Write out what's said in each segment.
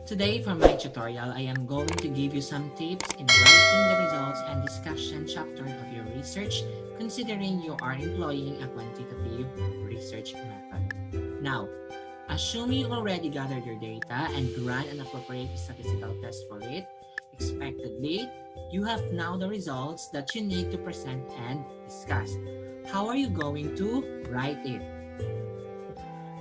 Today, for my tutorial, I am going to give you some tips in writing the results and discussion chapter of your research, considering you are employing a quantitative research method. Now, assume you already gathered your data and run an appropriate statistical test for it. Expectedly, you have now the results that you need to present and discuss. How are you going to write it?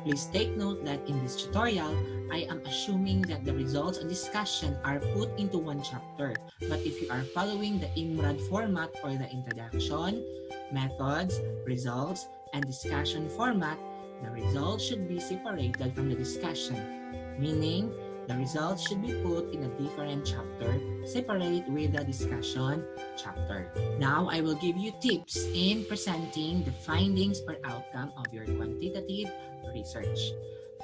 Please take note that in this tutorial, I am assuming that the results and discussion are put into one chapter. But if you are following the IMRAD format or the introduction, methods, results, and discussion format, the results should be separated from the discussion, meaning the results should be put in a different chapter, separate with the discussion chapter. Now, I will give you tips in presenting the findings or outcome of your quantitative research.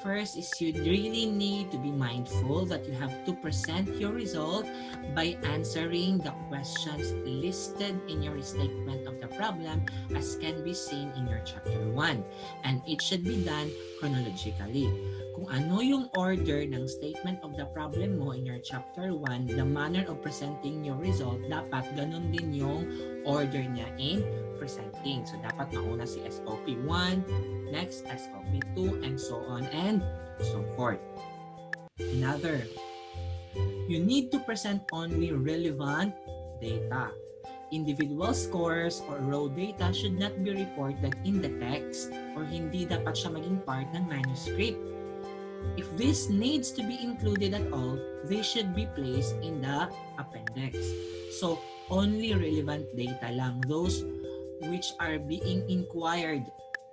First is you really need to be mindful that you have to present your result by answering the questions listed in your statement of the problem as can be seen in your chapter 1. And it should be done chronologically. Kung ano yung order ng statement of the problem mo in your chapter 1, the manner of presenting your result, dapat ganun din yung order niya in presenting. So, dapat mauna si SOP 1, next SOP 2, and so on and so forth. Another, you need to present only relevant data. Individual scores or raw data should not be reported in the text or hindi dapat siya maging part ng manuscript. If this needs to be included at all, they should be placed in the appendix. So, only relevant data lang, those which are being inquired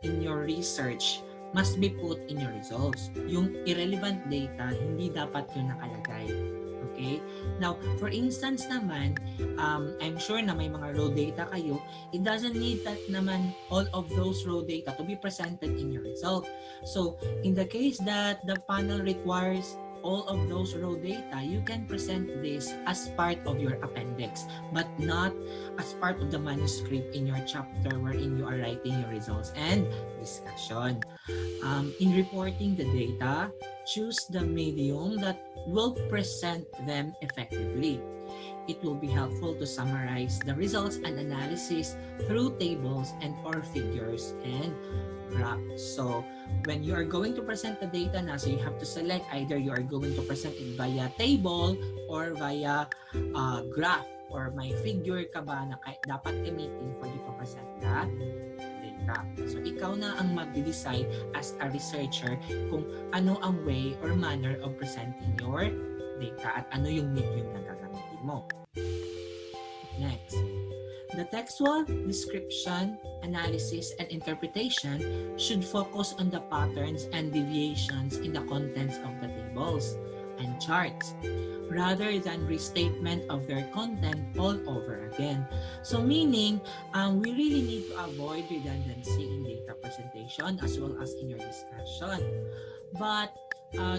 in your research must be put in your results. Yung irrelevant data, hindi dapat yun nakalagay. Okay? Now, for instance naman, I'm sure na may mga raw data kayo, it doesn't need that naman all of those raw data to be presented in your result. So, in the case that the panel requires all of those raw data, you can present this as part of your appendix, but not as part of the manuscript in your chapter wherein you are writing your results and discussion. In reporting the data, choose the medium that will present them effectively. It will be helpful to summarize the results and analysis through tables and or figures and graphs. So, when you are going to present the data na, so you have to select either you are going to present it via table or via graph, or may figure ka ba na dapat gamitin for you to present that data. So, ikaw na ang mag-decide as a researcher kung ano ang way or manner of presenting your data at ano yung medium na gagamitin mo. Next, the textual description, analysis, and interpretation should focus on the patterns and deviations in the contents of the tables and charts, rather than restatement of their content all over again. So meaning, we really need to avoid redundancy in data presentation as well as in your discussion. But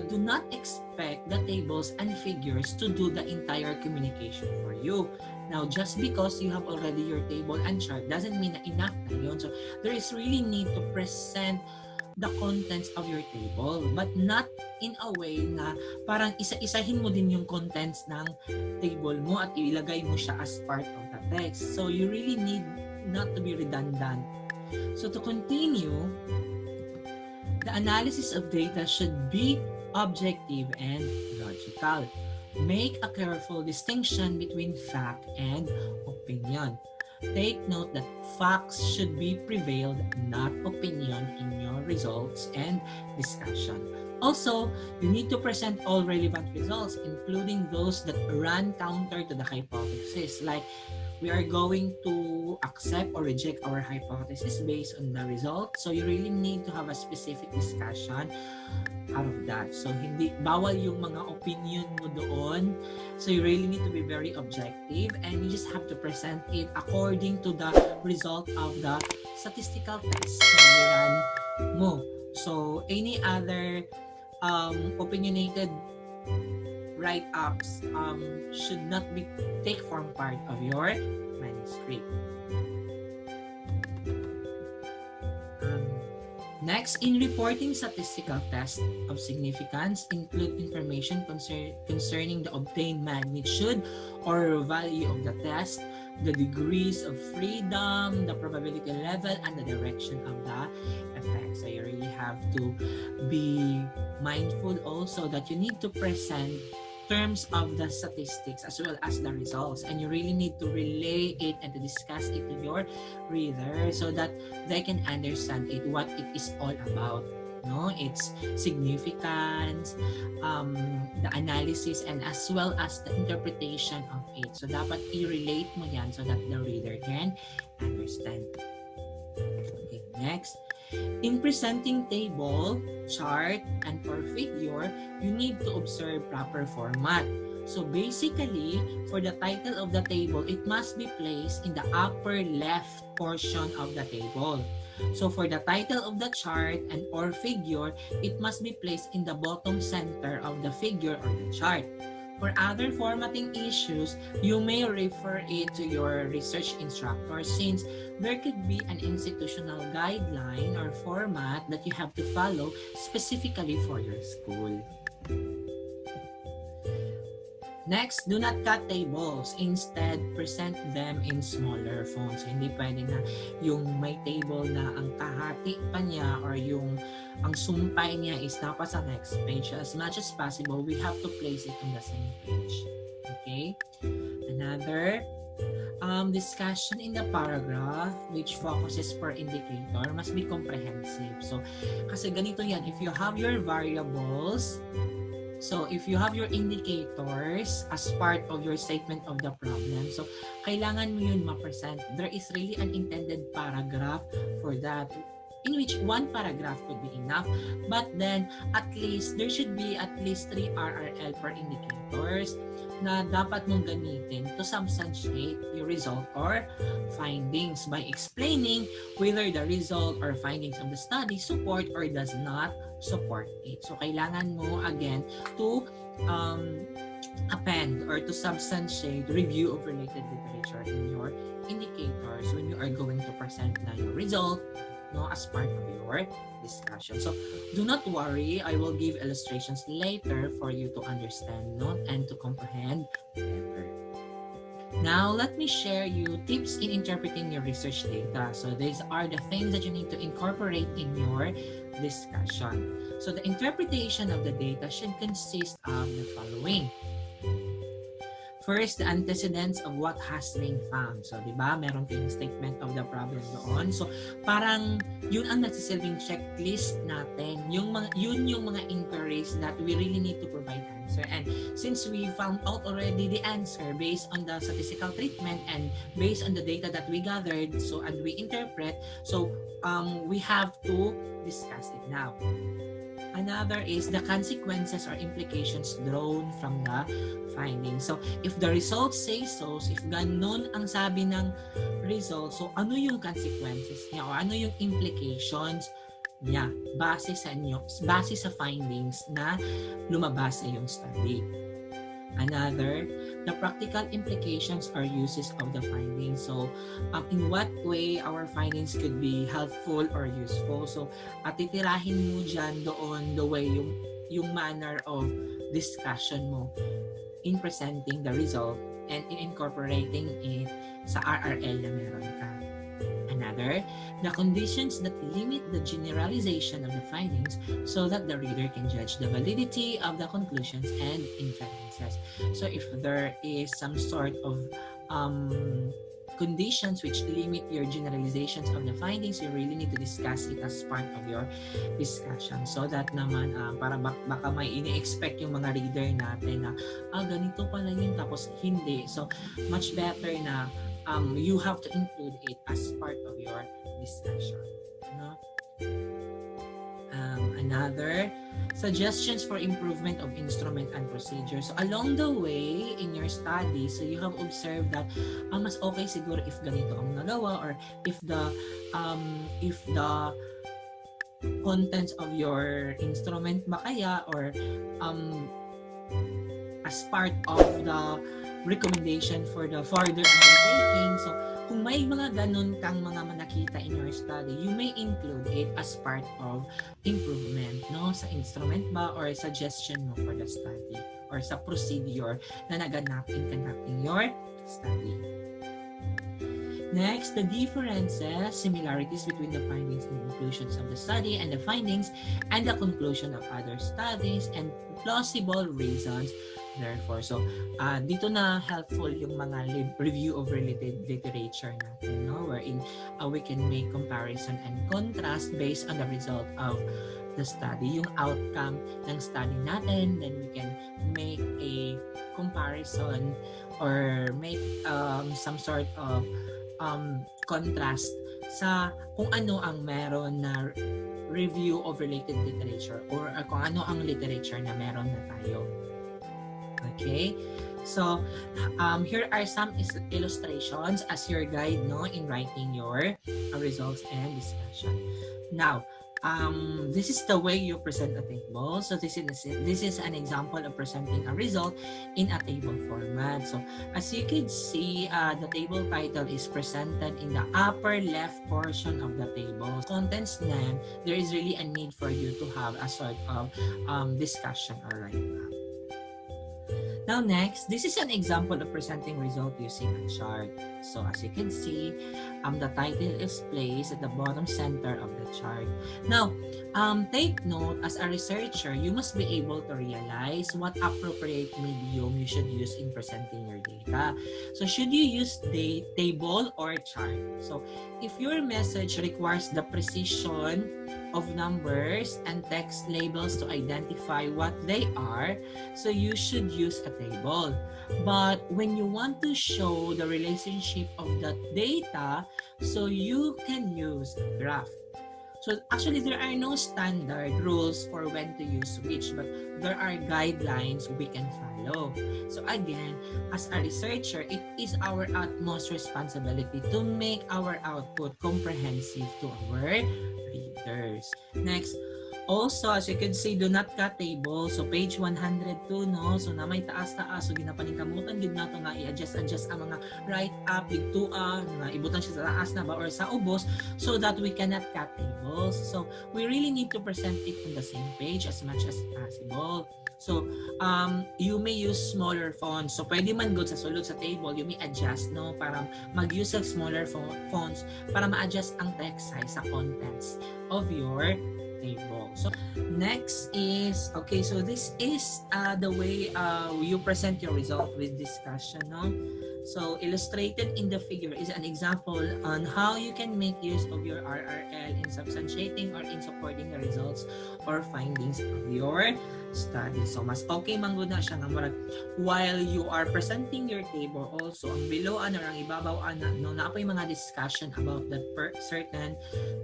do not expect the tables and figures to do the entire communication for you. Now, just because you have already your table and chart doesn't mean na enough na yun. So, there is really need to present the contents of your table, but not in a way na parang isa-isahin mo din yung contents ng table mo at ilagay mo siya as part of the text. So, you really need not to be redundant. So, to continue, the analysis of data should be objective and logical. Make a careful distinction between fact and opinion. Take note that facts should be prevailed, not opinion, in your results and discussion. Also, you need to present all relevant results, including those that run counter to the hypothesis. Like, we are going to accept or reject our hypothesis based on the result. So, you really need to have a specific discussion out of that. So, hindi bawal yung mga opinion mo doon. So, you really need to be very objective and you just have to present it according to the result of the statistical test na i-run mo. So, any other opinionated write-ups should not form part of your manuscript. Next, in reporting statistical tests of significance, include information concerning the obtained magnitude or value of the test, the degrees of freedom, the probability level, and the direction of the effect. So you really have to be mindful also that you need to present terms of the statistics as well as the results, and you really need to relay it and to discuss it to your reader so that they can understand it, what it is all about, no, its significance, the analysis, and as well as the interpretation of it. So dapat i-relate mo yan so that the reader can understand. Okay, next. In presenting table, chart, and or figure, you need to observe proper format. So basically, for the title of the table, it must be placed in the upper left portion of the table. So for the title of the chart and or figure, it must be placed in the bottom center of the figure or the chart. For other formatting issues, you may refer it to your research instructor since there could be an institutional guideline or format that you have to follow specifically for your school. Next, do not cut tables. Instead, present them in smaller fonts. So, hindi pwede na yung may table na ang kahati pa niya or yung ang sumpay niya is dapat sa next page. As much as possible, we have to place it on the same page. Okay? Another discussion in the paragraph which focuses per indicator must be comprehensive. So, kasi ganito yan. If you have your variables, so if you have your indicators as part of your statement of the problem, so kailangan mo yun ma-present. There is really an intended paragraph for that, in which one paragraph could be enough, but then at least there should be at least 3 RRL per indicators na dapat mong gamitin to substantiate your result or findings by explaining whether the result or findings of the study support or does not support it. So kailangan mo again to append or to substantiate review of related literature in your indicators when you are going to present na your result, no, as part of your discussion. So do not worry, I will give illustrations later for you to understand, no, and to comprehend better. Now, let me share you tips in interpreting your research data. So these are the things that you need to incorporate in your discussion. So the interpretation of the data should consist of the following. First, the antecedents of what has been found. So, di ba, meron kayong statement of the problem doon. So, parang yun ang nagsisilbing checklist natin. Yun yung mga inquiries that we really need to provide answer. And since we found out already the answer based on the statistical treatment and based on the data that we gathered, so and we interpret, so we have to discuss it now. Another is the consequences or implications drawn from the findings. So, if the results say so, if ganun ang sabi ng result, so ano yung consequences niya o ano yung implications niya base sa findings na lumabas sa yung study. Another, the practical implications or uses of the findings. So, in what way our findings could be helpful or useful. So, titirahin mo dyan doon the way yung manner of discussion mo in presenting the result and in incorporating it sa RRL na meron ka. Another, the conditions that limit the generalization of the findings so that the reader can judge the validity of the conclusions and inferences. So if there is some sort of conditions which limit your generalizations of the findings, you really need to discuss it as part of your discussion. So that naman, para baka may ini-expect yung mga reader natin na, ganito pala yun, tapos hindi. So, much better na you have to include it as part of your discussion. No? another, suggestions for improvement of instrument and procedure. So along the way in your study, so you have observed that mas okay siguro if ganito ang nagawa, or if the contents of your instrument ba kaya, or as part of the recommendation for the further undertaking. So kung may mga ganun kang mga nakita in your study, you may include it as part of improvement, no, sa instrument ba or suggestion mo for the study or sa procedure na naganap in conducting your study. Next, the differences, similarities between the findings and conclusions of the study and the findings and the conclusion of other studies, and plausible reasons therefore. So, dito na helpful yung mga review of related literature natin, no? Wherein we can make comparison and contrast based on the result of the study, yung outcome ng study natin, then we can make a comparison or make some sort of contrast sa kung ano ang meron na review of related literature, or kung ano ang literature na meron na tayo. Okay? So, here are some illustrations as your guide, no, in writing your results and discussion. Now, this is the way you present a table. So this is an example of presenting a result in a table format. So as you can see, the table title is presented in the upper left portion of the table. Contents name, there is really a need for you to have a sort of discussion or write-up. Now next, this is an example of presenting result using a chart. So as you can see, the title is placed at the bottom center of the chart. Now, take note, as a researcher, you must be able to realize what appropriate medium you should use in presenting your data. So should you use the table or chart? So if your message requires the precision of numbers and text labels to identify what they are, so you should use a table. But when you want to show the relationship of that data, so you can use a graph. So actually, there are no standard rules for when to use which, but there are guidelines we can follow. So again, as a researcher, it is our utmost responsibility to make our output comprehensive to our readers. Next, also, as you can see, do not cut table. So, page 102, no? So, na may taas-taas. So, ginapaningkamutan, gid na ito nga i-adjust ang mga write-up, bigtuan, nga ibutan siya sa taas na ba or sa ubos, so that we cannot cut tables. So, we really need to present it on the same page as much as possible. So, you may use smaller fonts. So, pwede man good sa sulod sa table, you may adjust, no? Para mag-use of smaller fonts para ma-adjust ang text size sa contents of your table. So next is, okay, so this is the way you present your result with discussion, no? So illustrated in the figure is an example on how you can make use of your RRL in substantiating or in supporting the results or findings of your study. So mas okay manggod na siya nga murag while you are presenting your table, also ang below or ang ibabaw no naapay mga discussion about that certain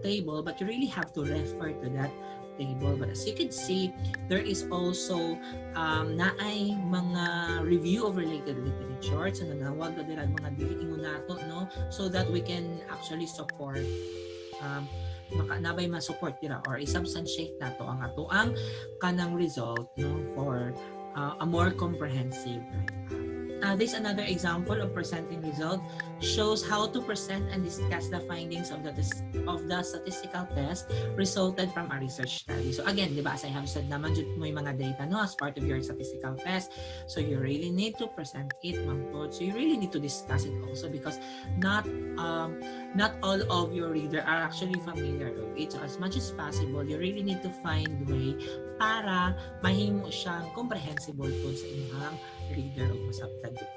table, but you really have to refer to that table. But as you can see, there is also naay mga review of related literature. So nanawag na dira mga dili-ingon nato, no, so that we can actually support nabay ma-support dira or i-substantiate nato ang atoang kanang result, no, for a more comprehensive write-up. This is another example of presenting result, shows how to present and discuss the findings of the statistical test resulted from a research study. So again, di ba, as I have said naman, mo yung mga data, no, as part of your statistical test. So you really need to present it, mangkod. So you really need to discuss it also, because not all of your reader are actually familiar with it. So as much as possible, you really need to find way para mahimo siyang comprehensible po sa inyong reader o masabtan dito.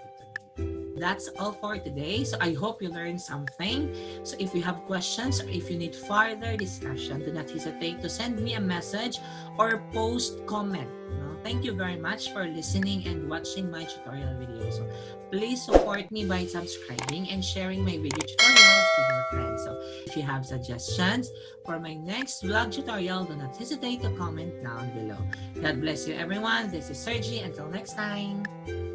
That's all for today. So I hope you learned something. So if you have questions or if you need further discussion, do not hesitate to send me a message or post comment. No? Thank you very much for listening and watching my tutorial video. So please support me by subscribing and sharing my video tutorials to with your friends. So if you have suggestions for my next vlog tutorial, do not hesitate to comment down below. God bless you everyone. This is Sergi. Until next time.